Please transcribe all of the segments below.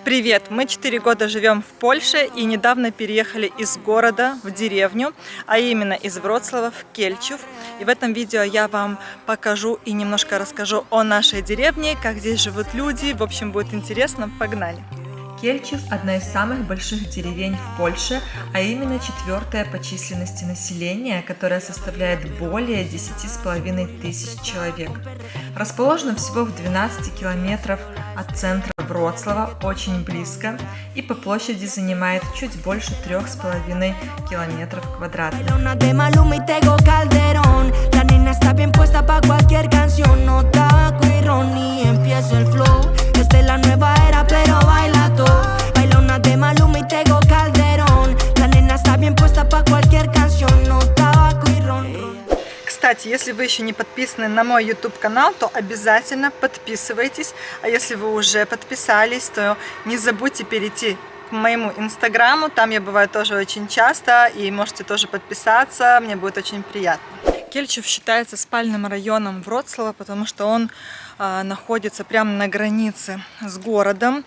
Привет! Мы 4 года живем в Польше и недавно переехали из города в деревню, а именно из Вроцлава в Кельчев. И в этом видео я вам покажу и немножко расскажу о нашей деревне, как здесь живут люди. В общем, будет интересно. Погнали! Кельчев – одна из самых больших деревень в Польше, а именно 4-я по численности населения, которая составляет более 10,5 тысяч человек. Расположена всего в 12 километров от центра Вроцлава, очень близко, и по площади занимает чуть больше 3,5 километров квадратных. Кстати, если вы еще не подписаны на мой YouTube канал, то обязательно подписывайтесь. А если вы уже подписались, то не забудьте перейти к моему инстаграму. Там я бываю тоже очень часто, и можете тоже подписаться. Мне будет очень приятно. Кельчев считается спальным районом Вроцлава, потому что он находится прямо на границе с городом.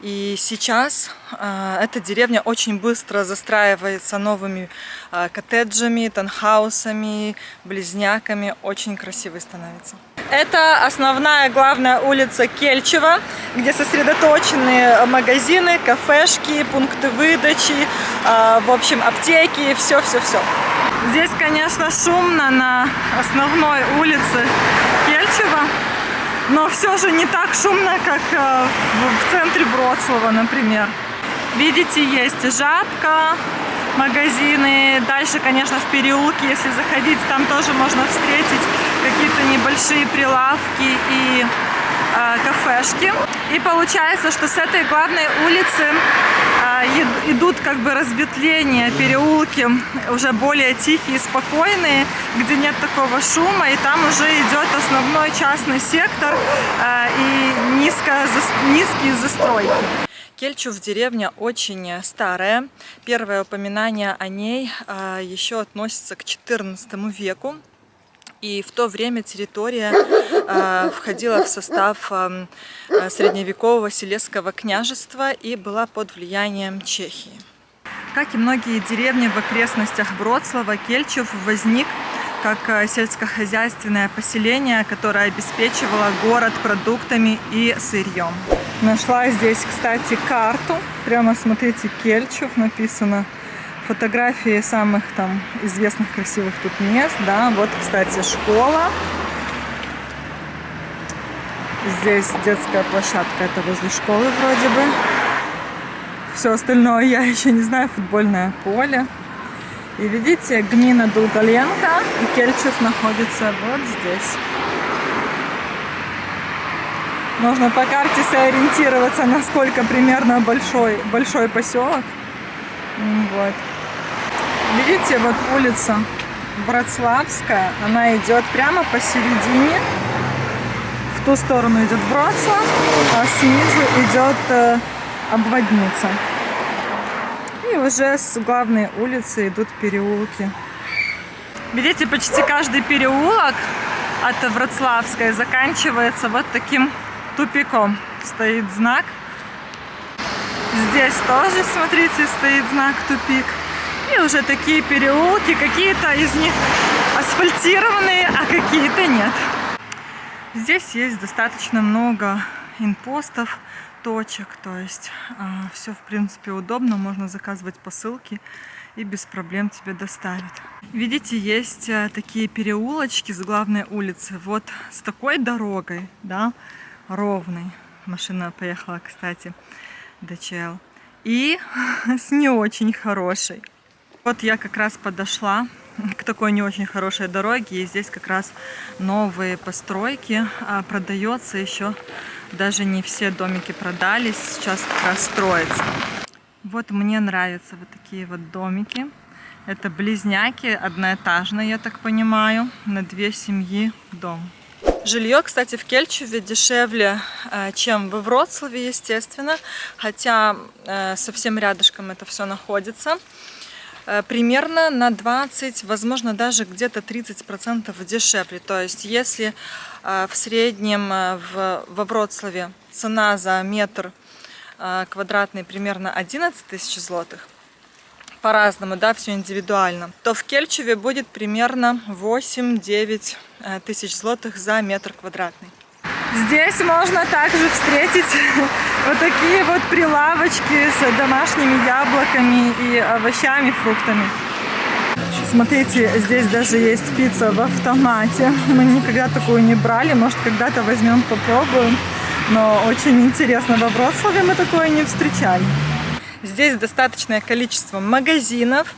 И сейчас эта деревня очень быстро застраивается новыми коттеджами, таунхаусами, близняками. Очень красивой становится. Это основная главная улица Кельчева, где сосредоточены магазины, кафешки, пункты выдачи, в общем, аптеки, все-все-все. Здесь, конечно, шумно на основной улице Кельчева. Но все же не так шумно, как в центре Вроцлава, например. Видите, есть Жабка, магазины. Дальше, конечно, в переулке, если заходить, там тоже можно встретить какие-то небольшие прилавки и кафешки. И получается, что с этой главной улицы идут как бы разветвления, переулки уже более тихие, спокойные, где нет такого шума, и там уже идет основной частный сектор и низкие застройки. Кельчев деревня очень старая. Первое упоминание о ней еще относится к XIV веку. И в то время территория входила в состав средневекового Силезского княжества и была под влиянием Чехии. Как и многие деревни в окрестностях Вроцлава, Кельчев возник как сельскохозяйственное поселение, которое обеспечивало город продуктами и сырьем. Нашла здесь, кстати, карту. Прямо смотрите, Кельчев написано. Фотографии самых там известных красивых тут мест, да, вот, кстати, школа. Здесь детская площадка, это возле школы вроде бы. Все остальное я еще не знаю, футбольное поле. И видите, гмина Долголенка, и Кельчев находится вот здесь. Можно по карте сориентироваться, насколько примерно большой поселок. Вот. Видите, вот улица Вроцлавская, она идет прямо посередине. В ту сторону идет Вроцлав, а снизу идет обводница. И уже с главной улицы идут переулки. Видите, почти каждый переулок от Вроцлавской заканчивается вот таким тупиком. Стоит знак. Здесь тоже, смотрите, стоит знак тупик. И уже такие переулки, какие-то из них асфальтированные, а какие-то нет. Здесь есть достаточно много инпостов, точек, то есть все в принципе удобно, можно заказывать посылки и без проблем тебе доставят. Видите, есть такие переулочки с главной улицы, вот с такой дорогой, да, ровной. Машина поехала, кстати, DHL. И с не очень хорошей. Вот я как раз подошла к такой не очень хорошей дороге, и здесь как раз новые постройки, продается еще, даже не все домики продались, сейчас как раз строится. Вот мне нравятся вот такие вот домики. Это близняки, одноэтажные, я так понимаю, на 2 семьи дом. Жилье, кстати, в Кельчеве дешевле, чем во Вроцлаве, естественно, хотя совсем рядышком это все находится. Примерно на 20, возможно, даже где-то 30% дешевле. То есть, если в среднем во Вроцлаве цена за метр квадратный примерно 11 тысяч злотых, по-разному, да, все индивидуально, то в Кельчеве будет примерно 8-9 тысяч злотых за метр квадратный. Здесь можно также встретить вот такие вот прилавочки с домашними яблоками и овощами, фруктами. Смотрите, здесь даже есть пицца в автомате. Мы никогда такую не брали, может, когда-то возьмем, попробуем. Но очень интересно, во Вроцлаве мы такое не встречали. Здесь достаточное количество магазинов.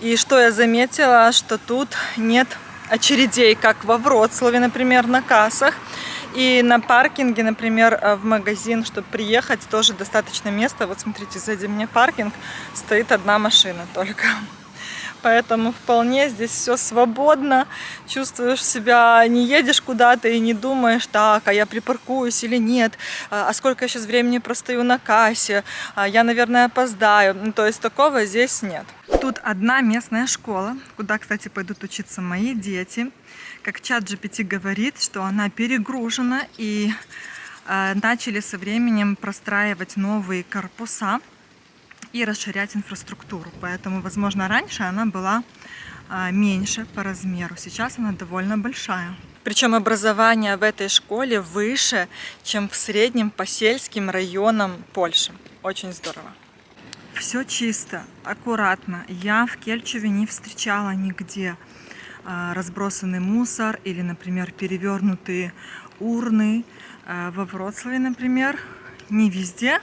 И что я заметила, что тут нет очередей, как во Вроцлаве, например, на кассах. И на паркинге, например, в магазин, чтобы приехать, тоже достаточно места. Вот смотрите, сзади меня паркинг, стоит одна машина только. Поэтому вполне здесь все свободно, чувствуешь себя, не едешь куда-то и не думаешь, так, а я припаркуюсь или нет, а сколько я сейчас времени простою на кассе, я, наверное, опоздаю. Ну, то есть такого здесь нет. Тут одна местная школа, куда, кстати, пойдут учиться мои дети. Как ChatGPT говорит, что она перегружена, и начали со временем простраивать новые корпуса и расширять инфраструктуру. Поэтому, возможно, раньше она была меньше по размеру. Сейчас она довольно большая. Причем образование в этой школе выше, чем в среднем по сельским районам Польши. Очень здорово. Все чисто, аккуратно. Я в Кельчеве не встречала нигде разбросанный мусор или, например, перевернутые урны. Во Вроцлаве, например, не везде,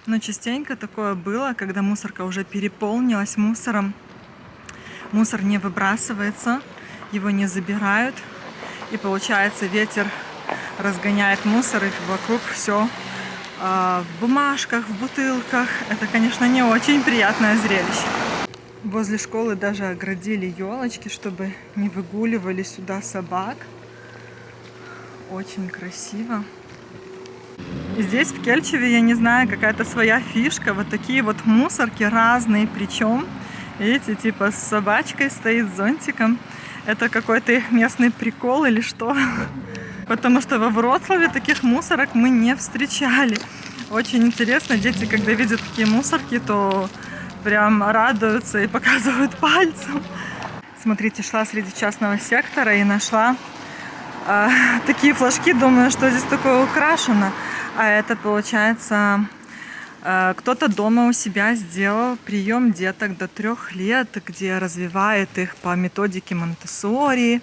но частенько такое было, когда мусорка уже переполнилась мусором. Мусор не выбрасывается, его не забирают. И получается, ветер разгоняет мусор, и вокруг все в бумажках, в бутылках. Это, конечно, не очень приятное зрелище. Возле школы даже оградили елочки, чтобы не выгуливали сюда собак. Очень красиво. И здесь, в Кельчеве, я не знаю, какая-то своя фишка. Вот такие вот мусорки разные. Причем, видите, типа с собачкой стоит, с зонтиком. Это какой-то их местный прикол или что? Потому что во Вроцлаве таких мусорок мы не встречали. Очень интересно. Дети, когда видят такие мусорки, то прям радуются и показывают пальцем. Смотрите, шла среди частного сектора и нашла такие флажки. Думаю, что здесь такое украшено. А это, получается, кто-то дома у себя сделал прием деток до 3 лет, где развивает их по методике Монтессори,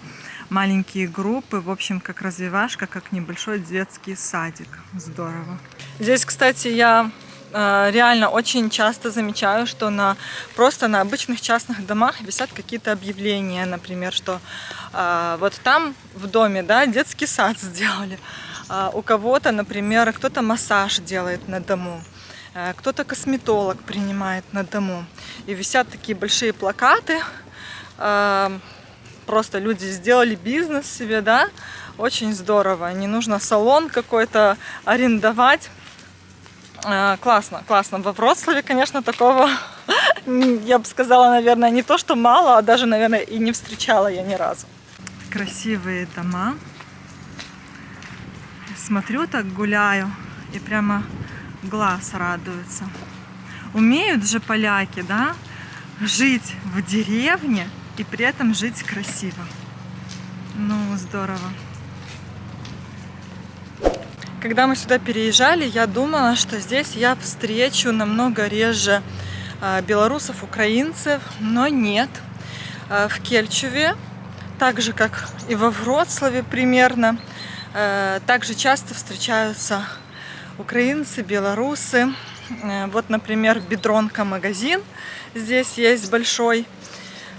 маленькие группы, в общем, как развивашка, как небольшой детский садик. Здорово. Здесь, кстати, я реально очень часто замечаю, что просто на обычных частных домах висят какие-то объявления, например, что вот там в доме, да, детский сад сделали. У кого-то, например, кто-то массаж делает на дому, кто-то косметолог принимает на дому. И висят такие большие плакаты. Просто люди сделали бизнес себе, да, очень здорово. Не нужно салон какой-то арендовать. Классно, классно. Во Вроцлаве, конечно, такого, я бы сказала, наверное, не то, что мало, а даже, наверное, и не встречала я ни разу. Красивые дома. Смотрю, так гуляю, и прямо глаз радуется. Умеют же поляки, да, жить в деревне и при этом жить красиво. Ну, здорово. Когда мы сюда переезжали, я думала, что здесь я встречу намного реже белорусов, украинцев, но нет. В Кельчеве, так же как и во Вроцлаве примерно, также часто встречаются украинцы, белорусы. Вот, например, Бедронка магазин здесь есть большой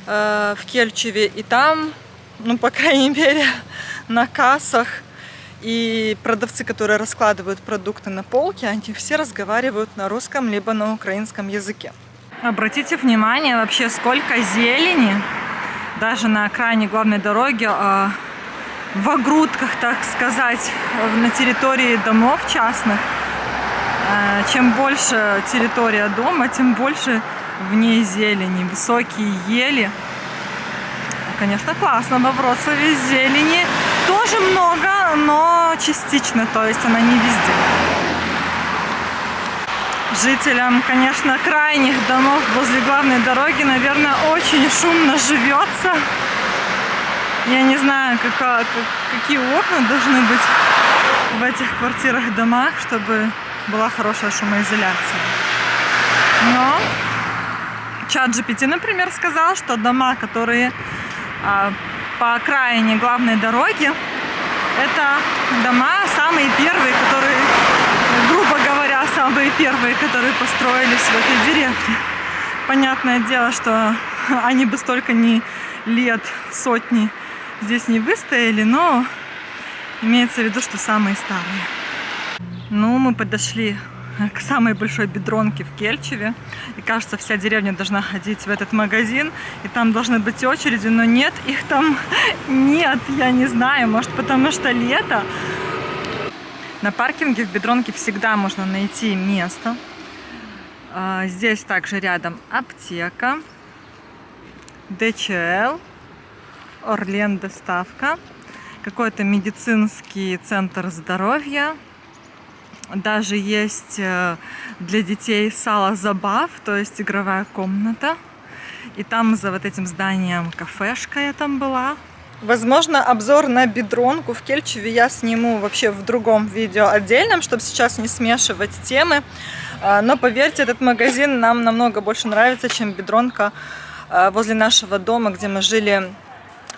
в Кельчеве, и там, ну, по крайней мере, на кассах и продавцы, которые раскладывают продукты на полке, они все разговаривают на русском либо на украинском языке. Обратите внимание вообще, сколько зелени, даже на окраине главной дороги, в огрудках, так сказать, на территории домов частных. Чем больше территория дома, тем больше в ней зелени, высокие ели. Конечно, классно. Во Вроцлаве зелени тоже много, но частично, то есть она не везде. Жителям, конечно, крайних домов возле главной дороги, наверное, очень шумно живется. Я не знаю, какие окна должны быть в этих квартирах, домах, чтобы была хорошая шумоизоляция. Но ChatGPT, например, сказал, что дома, которые по окраине главной дороги, это дома самые первые, которые, грубо говоря, самые первые, которые построились в этой деревне. Понятное дело, что они бы столько лет, сотни здесь не выстояли, но имеется в виду, что самые старые. Ну, мы подошли к самой большой бедронке в Кельчеве. И кажется, вся деревня должна ходить в этот магазин. И там должны быть очереди, но нет, их там нет. Я не знаю, может, потому что лето. На паркинге в бедронке всегда можно найти место. Здесь также рядом аптека, ДЧЛ, Орлен доставка, какой-то медицинский центр здоровья. Даже есть для детей сала забав, то есть игровая комната. И там за вот этим зданием кафешка я там была. Возможно, обзор на бедронку в Кельчеве я сниму вообще в другом видео отдельном, чтобы сейчас не смешивать темы. Но поверьте, этот магазин нам намного больше нравится, чем бедронка возле нашего дома, где мы жили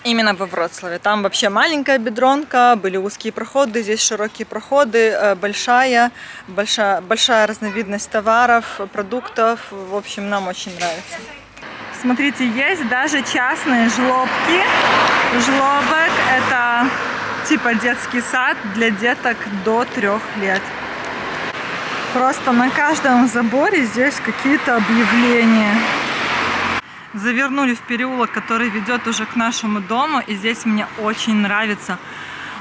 именно во Вроцлаве. Там вообще маленькая бедронка, были узкие проходы, здесь широкие проходы, большая разновидность товаров, продуктов. В общем, нам очень нравится. Смотрите, есть даже частные жлобки. Жлобок – это типа детский сад для деток до 3 лет. Просто на каждом заборе здесь какие-то объявления. Завернули в переулок, который ведет уже к нашему дому. И здесь мне очень нравятся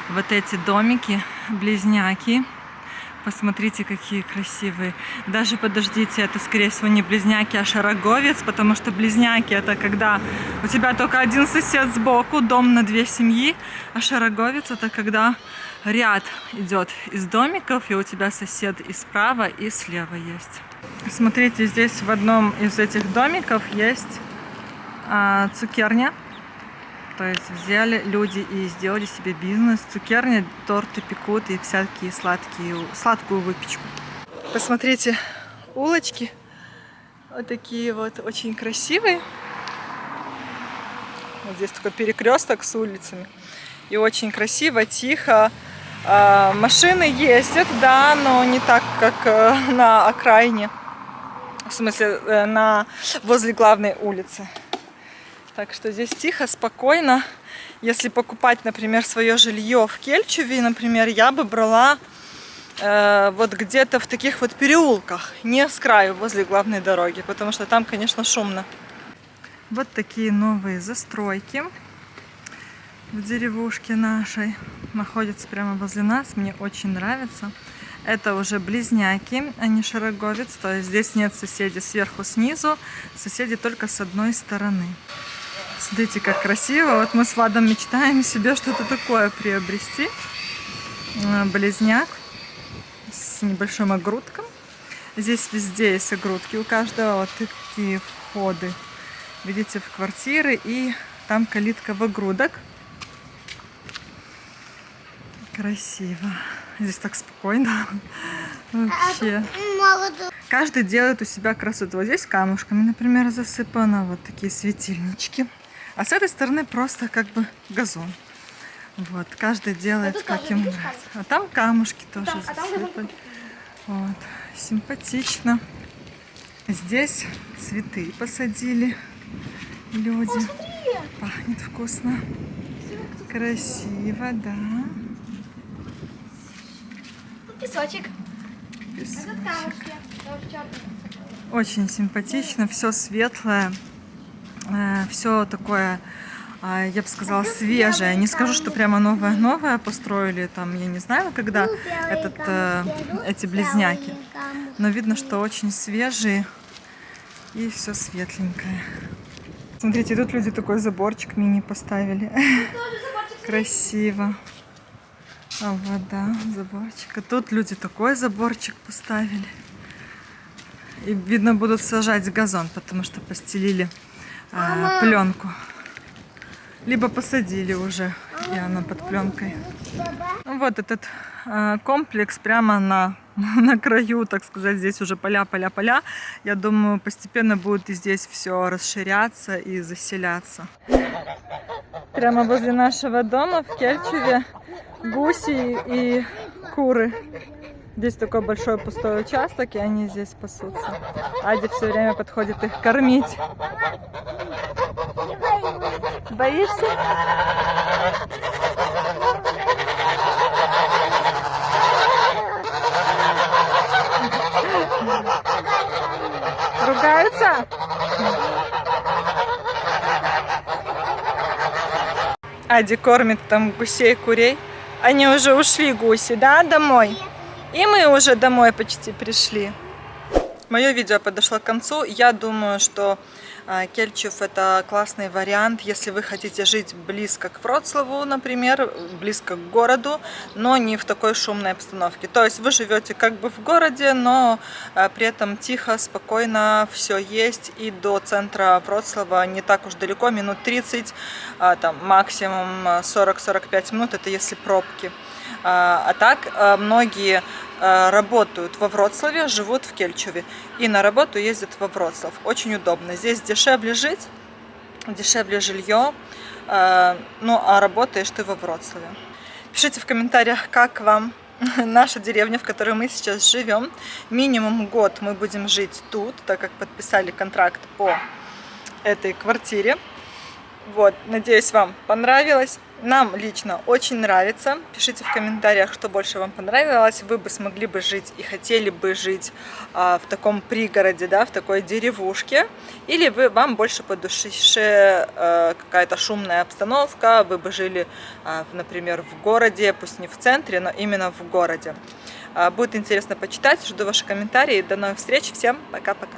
вот эти домики, близняки. Посмотрите, какие красивые. Даже, подождите, это, скорее всего, не близняки, а шароговец, потому что близняки – это когда у тебя только один сосед сбоку, дом на 2 семьи, а шароговец – это когда ряд идет из домиков, и у тебя сосед и справа, и слева есть. Смотрите, здесь в одном из этих домиков есть цукерня. То есть взяли люди и сделали себе бизнес. Цукерня, торты пекут и всякие сладкую выпечку. Посмотрите, улочки. Вот такие вот, очень красивые. Вот здесь такой перекресток с улицами. И очень красиво, тихо. Машины ездят, да, но не так, как на окраине. В смысле, возле главной улицы. Так что здесь тихо, спокойно. Если покупать, например, свое жилье в Кельчеве, например, я бы брала вот где-то в таких вот переулках, не с краю, возле главной дороги, потому что там, конечно, шумно. Вот такие новые застройки в деревушке нашей. Находятся прямо возле нас, мне очень нравится. Это уже близняки, а не шароговец. То есть здесь нет соседей сверху, снизу, соседи только с одной стороны. Смотрите, как красиво. Вот мы с Владом мечтаем себе что-то такое приобрести. Близняк с небольшим огрудком. Здесь везде есть огрудки. У каждого вот такие входы. Видите, в квартиры. И там калитка в огрудок. Красиво. Здесь так спокойно. Вообще. Каждый делает у себя красоту. Вот здесь камушками, например, засыпано. Вот такие светильнички. А с этой стороны просто как бы газон. Вот, каждый делает, как им нравится. А там камушки тоже засыпали. Вот, симпатично. Здесь цветы посадили люди. Пахнет вкусно. Красиво, да. Песочек. Очень симпатично, все светлое. Все такое, я бы сказала, свежее. Не скажу, что прямо новое построили, там, я не знаю, когда эти близняки. Но видно, что очень свежие и все светленькое. Смотрите, тут люди такой заборчик мини поставили. Красиво. А вот, да, заборчик. А тут люди такой заборчик поставили. И, видно, будут сажать газон, потому что постелили пленку. Либо посадили уже, и она под пленкой. Вот этот комплекс прямо на краю, так сказать, здесь уже поля. Я думаю, постепенно будет и здесь все расширяться и заселяться. Прямо возле нашего дома в Кельчеве гуси и куры. Здесь такой большой пустой участок, и они здесь пасутся. Ади все время подходит их кормить. Боишься? Ругаются? Ади кормит там гусей, курей. Они уже ушли, гуси, да, домой? И мы уже домой почти пришли. Мое видео подошло к концу. Я думаю, что Кельчев это классный вариант, если вы хотите жить близко к Вроцлаву, например, близко к городу, но не в такой шумной обстановке. То есть вы живете как бы в городе, но при этом тихо, спокойно, все есть, и до центра Вроцлава не так уж далеко, минут 30, там максимум 40-45 минут, это если пробки. А так многие работают во Вроцлаве, живут в Кельчеве и на работу ездят во Вроцлав. Очень удобно. Здесь дешевле жить, дешевле жилье, ну а работаешь ты во Вроцлаве. Пишите в комментариях, как вам наша деревня, в которой мы сейчас живем. Минимум год мы будем жить тут, так как подписали контракт по этой квартире. Вот, надеюсь, вам понравилось. Нам лично очень нравится. Пишите в комментариях, что больше вам понравилось. Вы бы смогли бы жить и хотели бы жить в таком пригороде, да, в такой деревушке. Или вам больше по душе какая-то шумная обстановка. Вы бы жили, например, в городе, пусть не в центре, но именно в городе. Будет интересно почитать. Жду ваши комментарии. До новых встреч. Всем пока-пока.